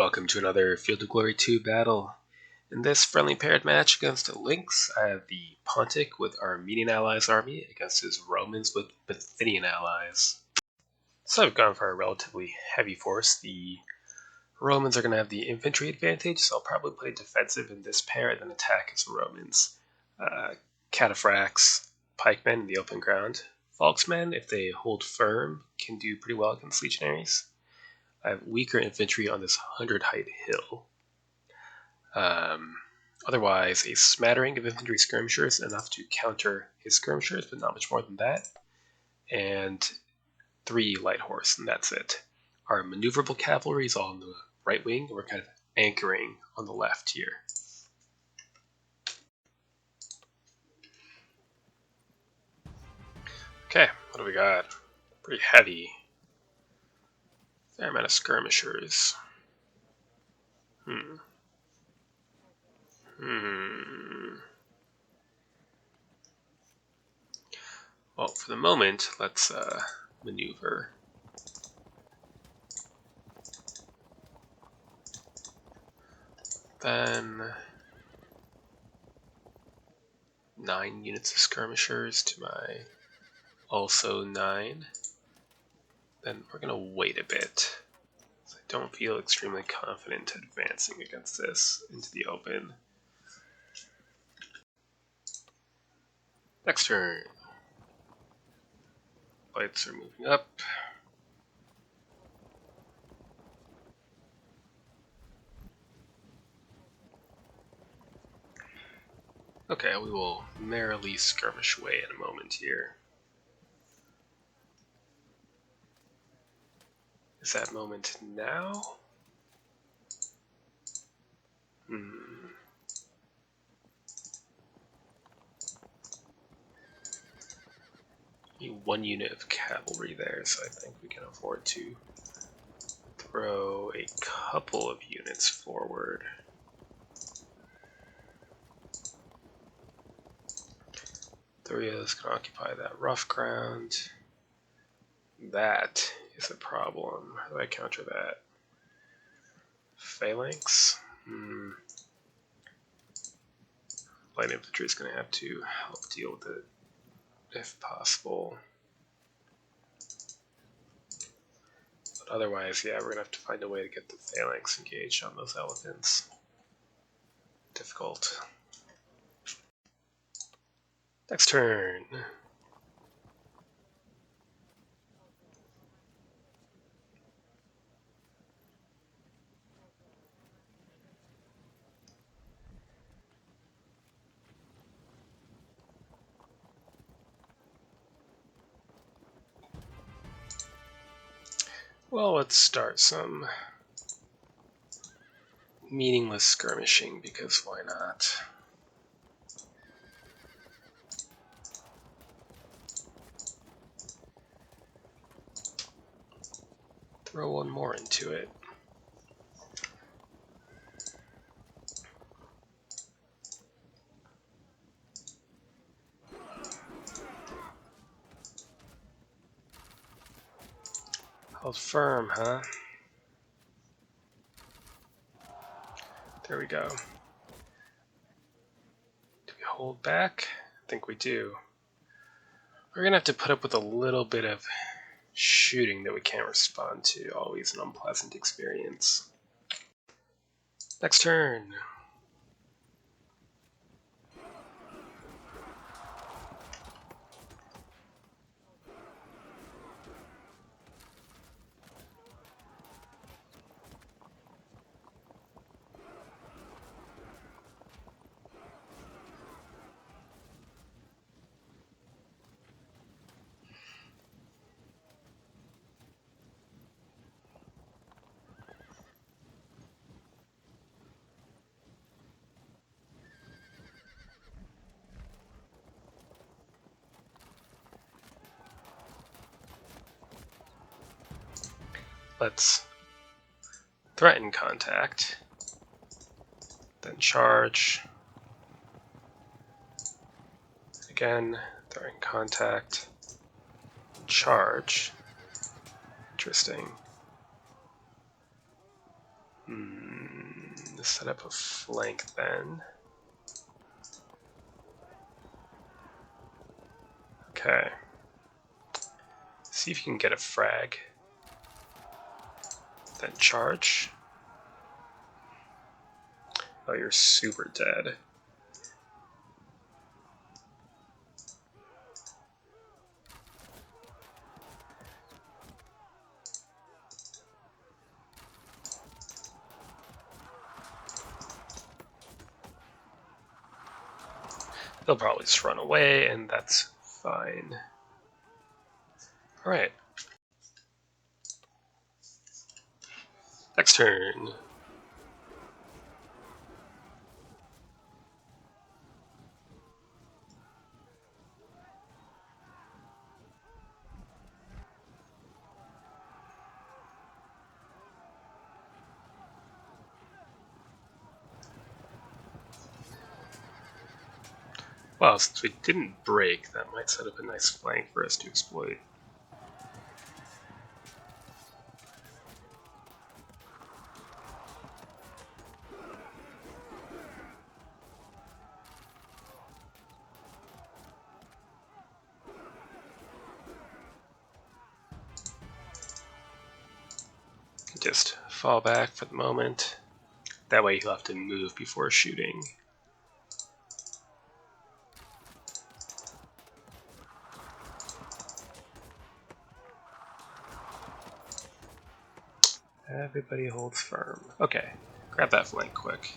Welcome to another Field of Glory 2 battle. In this friendly paired match against the Lynx, I have the Pontic with Armenian allies army against his Romans with Bithynian allies. So I've gone for a relatively heavy force. The Romans are going to have the infantry advantage, so I'll probably play defensive in this pair and then attack as Romans. Cataphracts, pikemen in the open ground. Volksmen, if they hold firm, can do pretty well against legionaries. I have weaker infantry on this 100 height hill. Otherwise, a smattering of infantry skirmishers, enough to counter his skirmishers, but not much more than that. And 3 light horse, and that's it. Our maneuverable cavalry is all on the right wing, and we're kind of anchoring on the left here. Okay, what do we got? Pretty heavy. Fair amount of skirmishers. Well, for the moment, let's maneuver. Then 9 units of skirmishers to my also 9. Then we're going to wait a bit. I don't feel extremely confident advancing against this into the open. Next turn. Lights are moving up. Okay, we will merrily skirmish away in a moment here. Is that moment now? Need 1 unit of cavalry there, so I think we can afford to throw a couple of units forward. Three of those can occupy that rough ground. That is a problem. How do I counter that? Phalanx? Light infantry is going to have to help deal with it if possible. But otherwise, yeah, we're going to have to find a way to get the phalanx engaged on those elephants. Difficult. Next turn. Well, let's start some meaningless skirmishing, because why not? Throw 1 more into it. Hold firm, huh? There we go. Do we hold back? I think we do. We're going to have to put up with a little bit of shooting that we can't respond to. Always an unpleasant experience. Next turn. Let's threaten contact, then charge. Again, threaten contact, charge. Interesting. set up a flank then. Okay. See if you can get a frag. Then charge. Oh, you're super dead. They'll probably just run away, and that's fine. Alright. Next turn. Well, since we didn't break, that might set up a nice flank for us to exploit. Just fall back for the moment. That way you'll have to move before shooting. Everybody holds firm. Okay, grab that flank quick.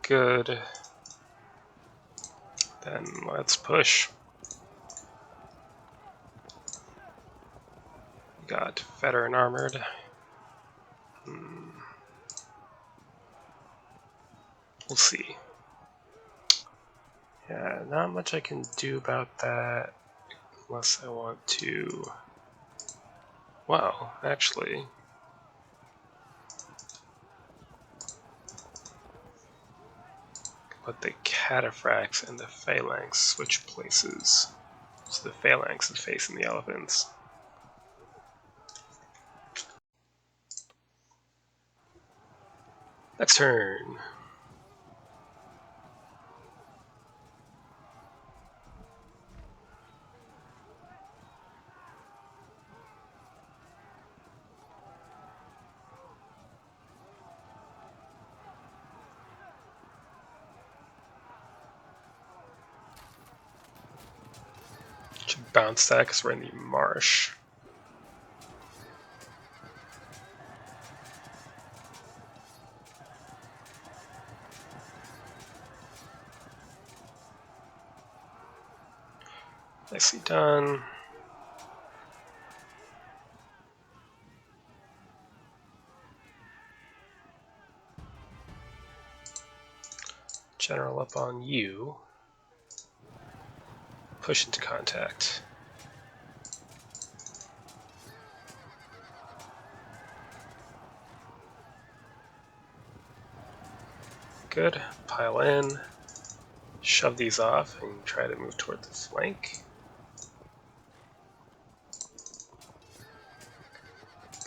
Good. Then let's push. Got veteran armored. We'll see. Yeah, not much I can do about that unless I want to. Well, actually. Let the cataphracts and the phalanx switch places. So the phalanx is facing the elephants. Next turn. Should bounce that because we're in the marsh. Nicely done. General up on you. Push into contact. Good. Pile in. Shove these off and try to move toward the flank.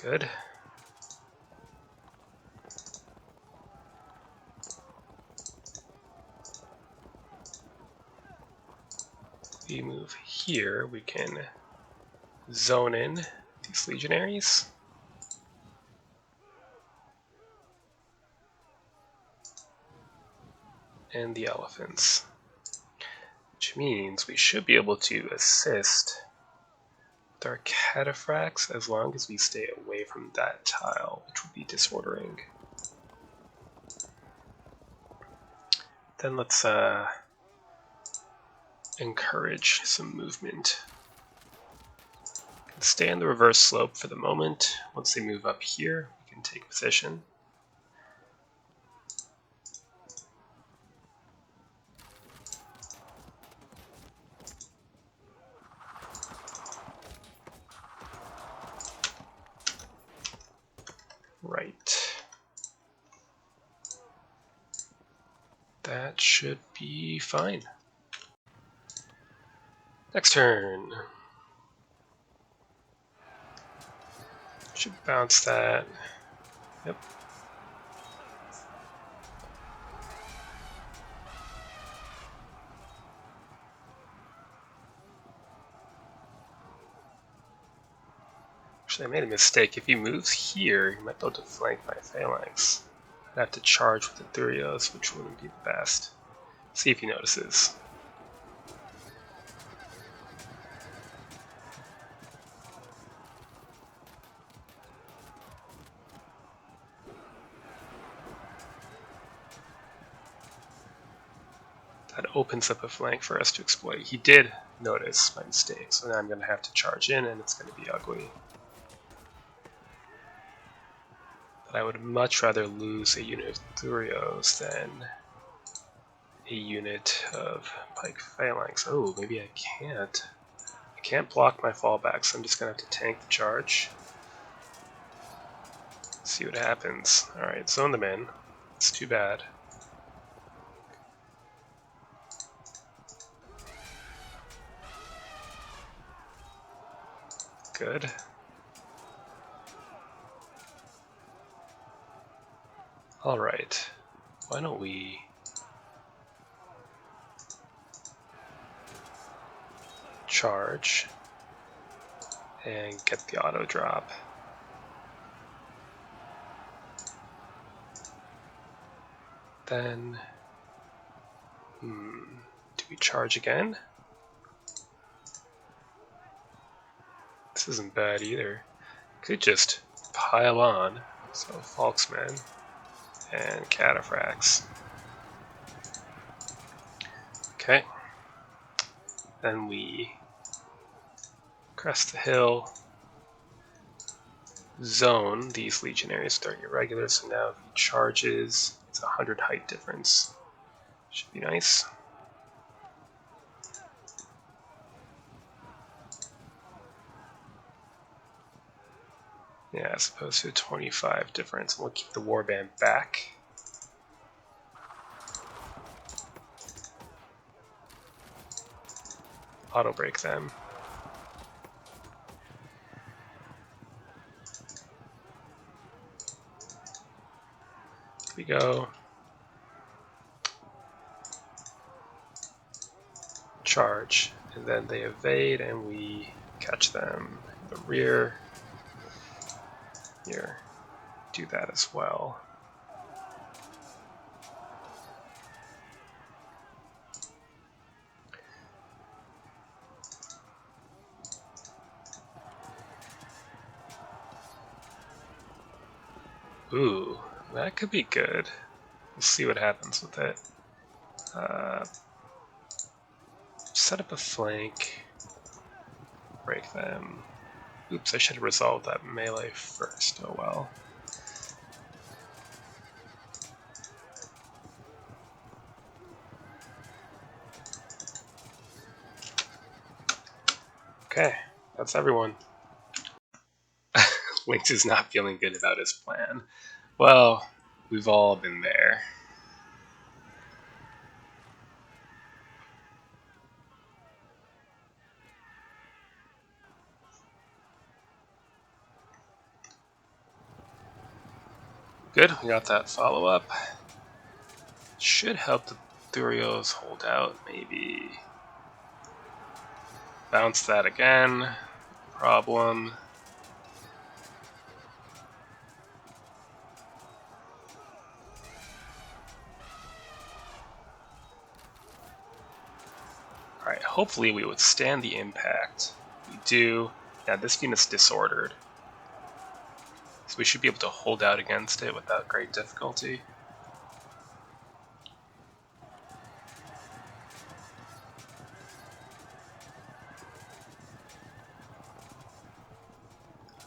Good. We move here, we can zone in these legionaries. And the elephants. Which means we should be able to assist with our cataphracts as long as we stay away from that tile, which would be disordering. Then let's encourage some movement. Stay on the reverse slope for the moment. Once they move up here, we can take position. That should be fine. Next turn. Should bounce that. Yep. Actually, I made a mistake. If he moves here, he might be able to flank my phalanx. I'd have to charge with the Thurios, which wouldn't be the best. See if he notices. That opens up a flank for us to exploit. He did notice my mistake, so now I'm going to have to charge in, and it's going to be ugly. But I would much rather lose a unit of Thurios than a unit of Pike Phalanx. Oh, maybe I can't. I can't block my fallback, so I'm just going to have to tank the charge. See what happens. Alright, zone them in. It's too bad. Good. Alright, why don't we charge and get the auto drop. Then, do we charge again? This isn't bad either. Could just pile on. So Falksman and Cataphracts. Okay. Then we crest the hill, zone these legionaries with our irregulars, so now if he charges, it's 100 height difference. Should be nice. Yeah, as opposed to a 25 difference. We'll keep the warband back. Auto break them. Here we go. Charge, and then they evade, and we catch them in the rear. Here, do that as well. Ooh, that could be good. We'll see what happens with it. Set up a flank, break them. Oops, I should have resolved that melee first. Oh well. Okay, that's everyone. Lynx is not feeling good about his plan. Well, we've all been there. Good, we got that follow-up. Should help the Thurios hold out, maybe. Bounce that again. Problem. Alright, hopefully we withstand the impact. We do. Now this unit's disordered, so we should be able to hold out against it without great difficulty.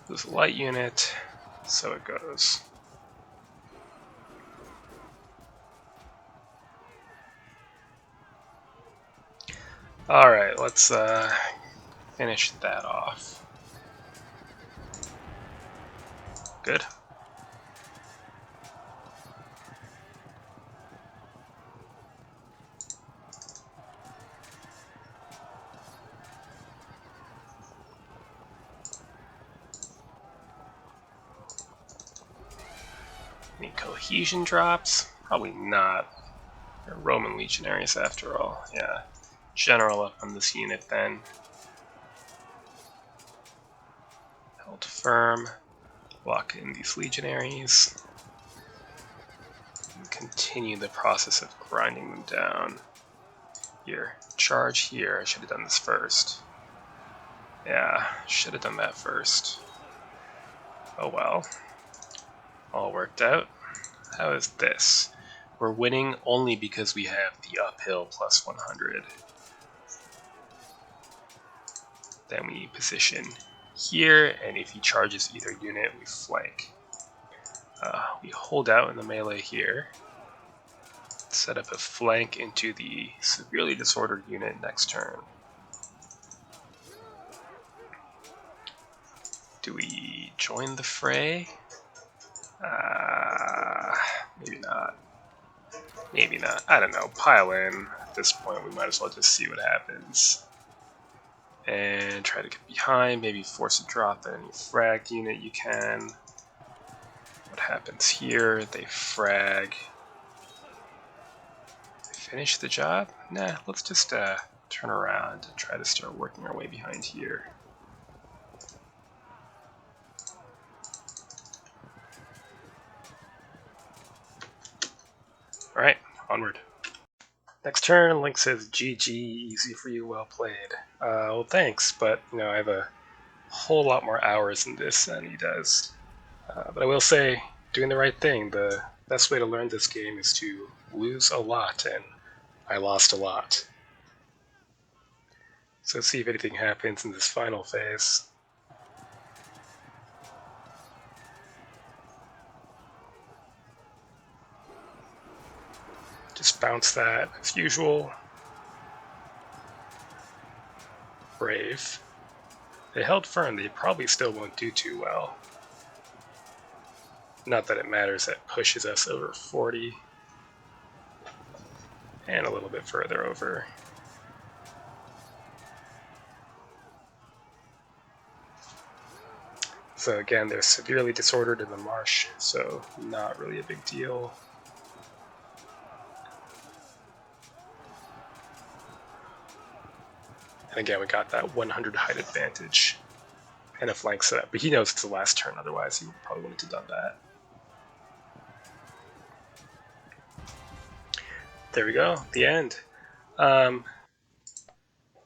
This light unit, so it goes. Alright, let's finish that off. Good. Any cohesion drops? Probably not. They're Roman legionaries after all. Yeah. General up on this unit then. Held firm. Lock in these legionaries. And continue the process of grinding them down. Here. Charge here. I should have done this first. Yeah, should have done that first. Oh well. All worked out. How is this? We're winning only because we have the uphill plus 100. Then we position here, and if he charges either unit, we flank. We hold out in the melee here. Set up a flank into the severely disordered unit next turn. Do we join the fray? Maybe not. Maybe not. I don't know. Pile in. At this point, we might as well just see what happens. And try to get behind. Maybe force a drop at any frag unit you can. What happens here? They frag. They finish the job? Nah, let's just turn around and try to start working our way behind here. Alright, onward. Next turn, Link says, GG, easy for you, well played. Well, thanks, but I have a whole lot more hours in this than he does. But I will say, doing the right thing. The best way to learn this game is to lose a lot, and I lost a lot. So let's see if anything happens in this final phase. Just bounce that as usual. Brave. They held firm. They probably still won't do too well. Not that it matters, that pushes us over 40. And a little bit further over. So again, they're severely disordered in the marsh, so not really a big deal. And again, we got that 100 height advantage and a flank setup. But he knows it's the last turn, otherwise he probably wouldn't have done that. There we go, the end.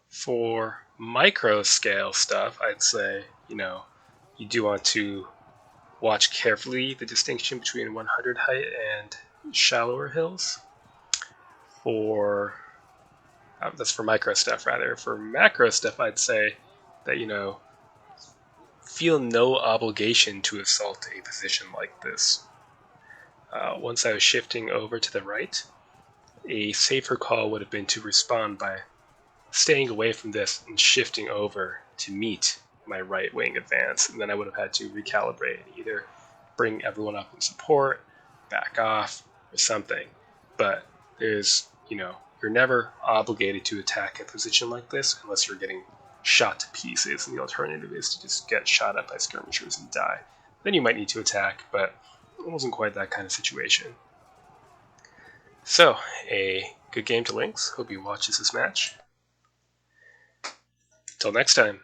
For micro scale stuff, I'd say, you do want to watch carefully the distinction between 100 height and shallower hills. That's for micro stuff, rather. For macro stuff, I'd say that, feel no obligation to assault a position like this. Once I was shifting over to the right, a safer call would have been to respond by staying away from this and shifting over to meet my right wing advance, and then I would have had to recalibrate and either bring everyone up in support, back off, or something. But you're never obligated to attack a position like this unless you're getting shot to pieces, and the alternative is to just get shot at by skirmishers and die. Then you might need to attack, but it wasn't quite that kind of situation. So, a good game to Lynx. Hope he watches this match. Till next time.